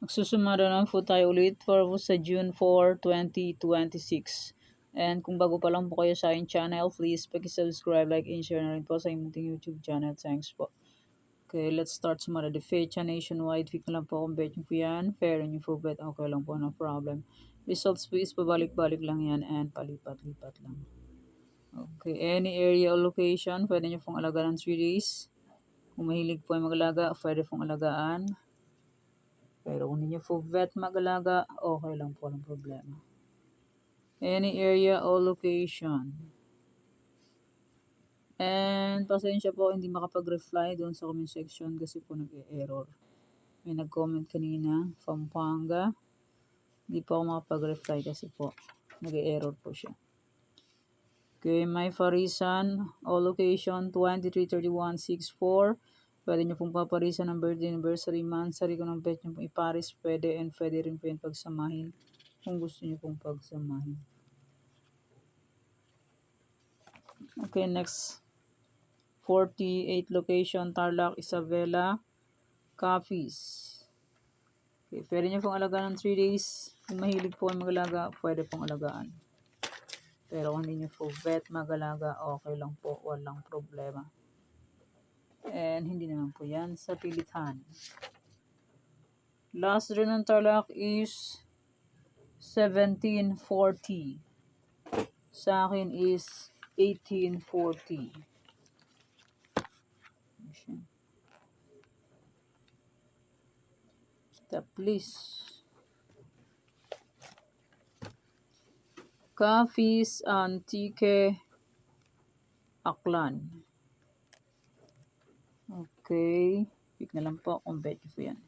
Susumada lang po tayo ulit for sa June 4, 2026. And kung bago pa lang po kayo sa aking channel, please pag-subscribe, like, and share na rin po sa inyong YouTube channel. Thanks po. Okay, let's start sumada. The fecha nationwide. Pick na lang po kung bet nyo po yan. Fair nyo po bet. Okay lang po, no problem. Results po is pabalik-balik lang yan and palipat-lipat lang. Okay, any area or location, pwede nyo pong alagaan ng 3 days. Kung mahilig po ay mag-alaga, pwede pong alagaan. Pero kung hindi nyo po vet mag-alaga, okay lang po, walang problema. Any area or location. And pasensya po, hindi makapag-reply doon sa comment section kasi po nag-error. May nag-comment kanina, Pampanga. Hindi po ako makapag-reply kasi po nag-error po siya. Okay, may Farisan or location 233164. Pwede nyo pong paparisan ng birthday, anniversary, monthsary, kung ang bet nyo pong iparis, pwede, and pwede rin po yung pagsamahin kung gusto nyo pong pagsamahin. Okay, next. 48 location, Tarlac, Isabela, Capiz. Okay, pwede nyo pong alagaan ng 3 days. Kung mahilig po ang mag-alaga, pwede pong alagaan. Pero kung hindi nyo po vet mag-alaga, okay lang po, walang problema. And hindi naman po yan sa pilitan. Last draw ng Tarlac is 1740. Sa akin is 1840. Please. Capiz Antique Aklan. Okay. Pick na lang po kung bet nyo po yan.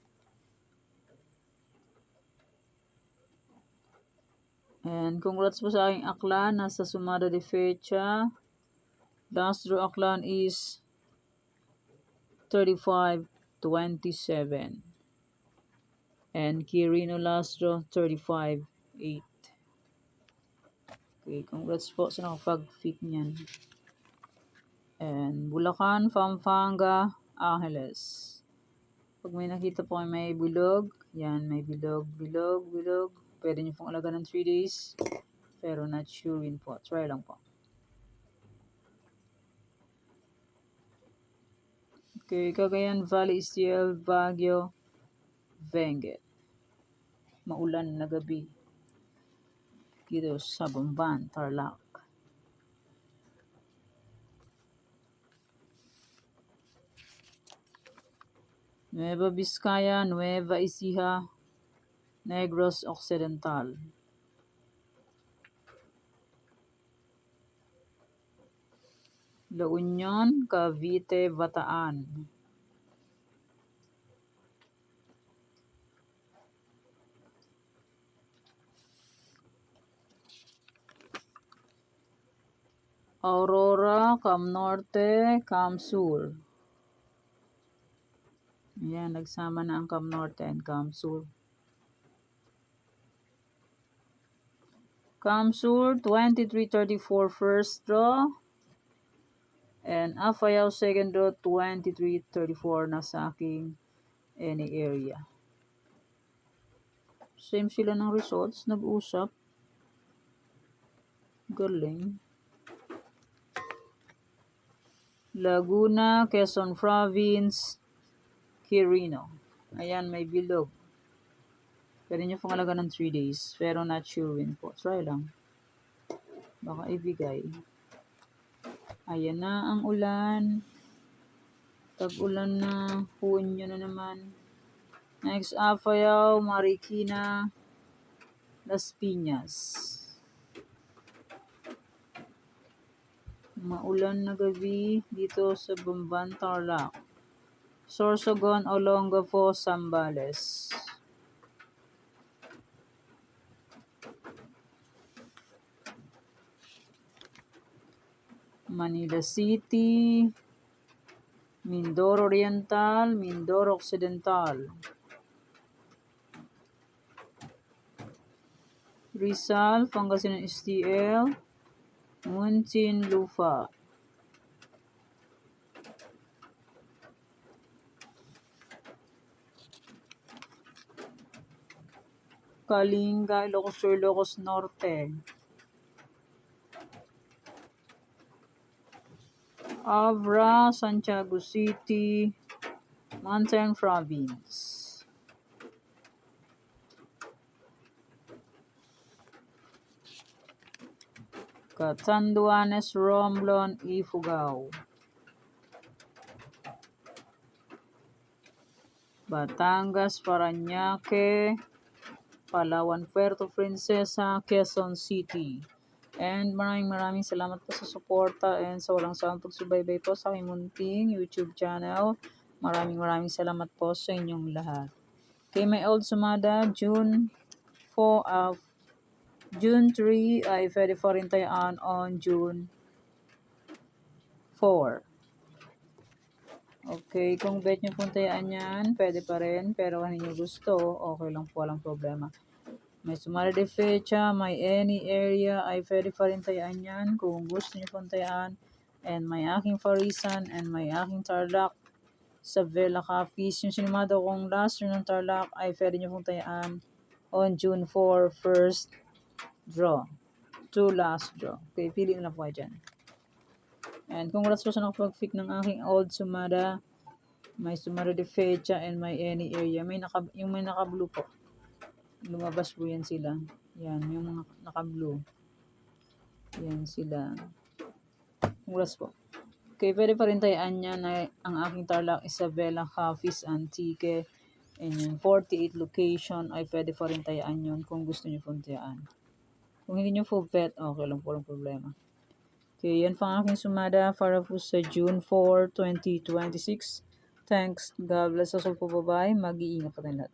And congrats po sa aking Aklan. Nasa sumada de fecha. Last draw Aklan is 35-27. And Quirino last draw 35-8. Okay, congrats po sa nakapag-pick niyan. And Bulacan, Pampanga, Angeles. Pag may nakita po may bilog, yan, may bilog. Pwede nyo pong alaga ng 3 days. Pero not sure yun po. Try lang po. Okay, Cagayan Valley, Istiel, Baguio, Benguet. Maulan na gabi. Dito sa Bamban, Tarlac. Nueva Vizcaya, Nueva Ecija, Negros Occidental. La Union, Cavite, Bataan. Aurora, Cam Norte, Cam Sur. Ayan, nagsama na ang Cam Norte and Cam Sur. Cam Sur, 2334 first draw. And Afayao second draw, 2334 na sa aking any area. Same sila ng results, nag-usap. Galing. Laguna, Quezon Province, Quirino. Ayan, may bilog. Pwede nyo pong alaga ng 3 days. Pero not sure win po. Try lang. Baka ibigay. Ayan na ang ulan. Tag-ulan na. Hunyo na naman. Next, Afayao, Marikina, Las Piñas. Maulan na gabi dito sa Bamban, Tarlac. Sorsogon, Olongapo, Zambales. Manila City, Mindoro Oriental, Mindoro Occidental. Rizal, Pangasinan STL, Muntinlupa. Kalinga, Ilocos Sur, Ilocos Norte. Abra, Santiago City, Mountain Province. Catanduanes, Romblon, Ifugao. Batangas, Parañaque, Palawan, Puerto Princesa, Quezon City. And maraming salamat po sa suporta and sa walang sawang pagsubaybay po sa aking munting YouTube channel. Maraming salamat po sa inyong lahat. Kay may old sumada, June 3 ay pwede pa rin tayaan on June 4. Okay, kung bet nyo pong tayaan yan, pwede pa rin. Pero kung hindi nyo gusto, okay lang po, walang problema. May sumari de fecha, may any area, ay pwede pa rin tayaan yan kung gusto nyo pong tayaan. And may aking Parisan and may aking Tarlac sa Vela Coffees. Yung sinimado kong last year ng Tarlac ay pwede nyo pong tayaan on June 4, first draw. 2 last draw. Okay, pili na lang po kayo dyan. And congrats po sa nakapag-pick ng aking old sumada. May sumada de fecha and may any area. Yung may naka-blue po. Lumabas po yan sila. Yan, yung mga naka-blue. Yan sila. Congrats po. Okay, pwede pa rin tayaan yan na ang aking Tarlac Isabela Coffees Antique. And yung 48 location ay pwede pa rin tayaan yun kung gusto nyo pong tayaan. Kung hindi nyo po bet, okay lang po, walang problema. Okay, yan pang aking sumada para po sa June 4, 2026. Thanks. God bless us all po. Bye-bye. Mag-iingat pa tayo lahat.